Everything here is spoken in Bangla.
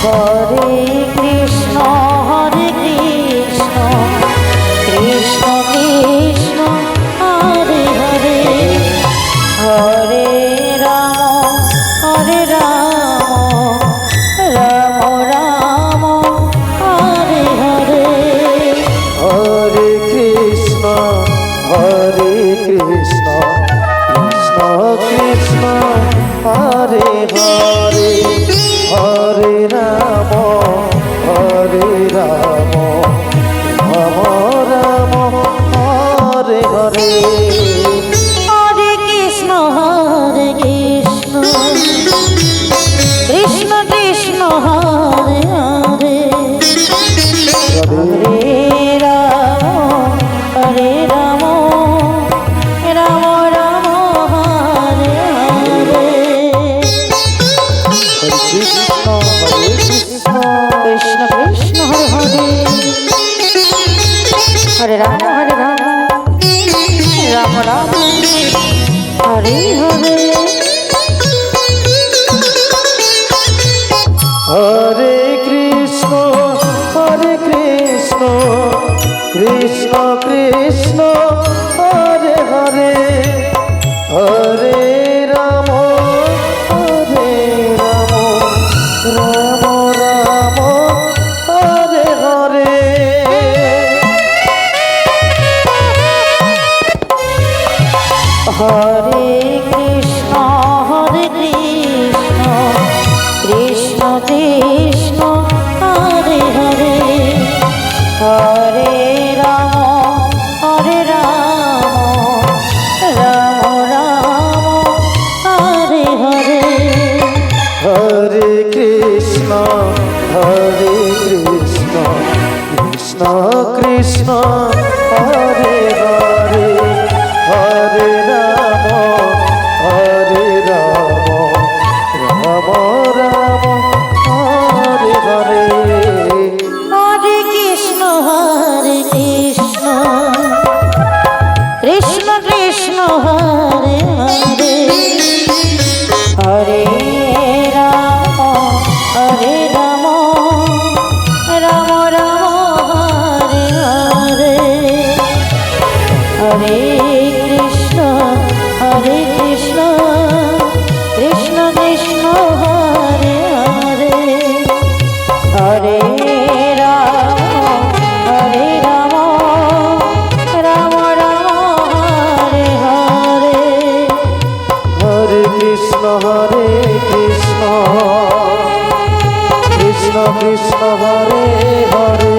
হরে কৃষ্ণ কৃষ্ণ কৃষ্ণ হরে হরে হরে রাম রাম রাম হরে হরে হরে কৃষ্ণ কৃষ্ণ কৃষ্ণ হরে হরে হরে রাম রাম রাম হরে হরে হরে কৃষ্ণ কৃষ্ণ কৃষ্ণ হরে হরে হরে রাম রাম রাম হরে হরে কৃষ্ণ কৃষ্ণ কৃষ্ণ কৃষ্ণ হরে হরে হরে রাম রাম রাম হরে হরে হরে কৃষ্ণ কৃষ্ণ কৃষ্ণ হরে হরে হরে রাম রাম রাম হরে হরে হরে কৃষ্ণ কৃষ্ণ কৃষ্ণ হরে হরে হরে রাম রাম হরে হরে হরে কৃষ্ণ কৃষ্ণ কৃষ্ণ হরে হরে হরে রাম রাম রাম হরে হরে হরে কৃষ্ণ কৃষ্ণ কৃষ্ণ হরে হরে হরে রাম রাম রাম হরে হরে হরে কৃষ্ণ কৃষ্ণ কৃষ্ণ হরে হরে হরে রাম রাম হরে হরে হরে কৃষ্ণ কৃষ্ণ কৃষ্ণ হরে হরে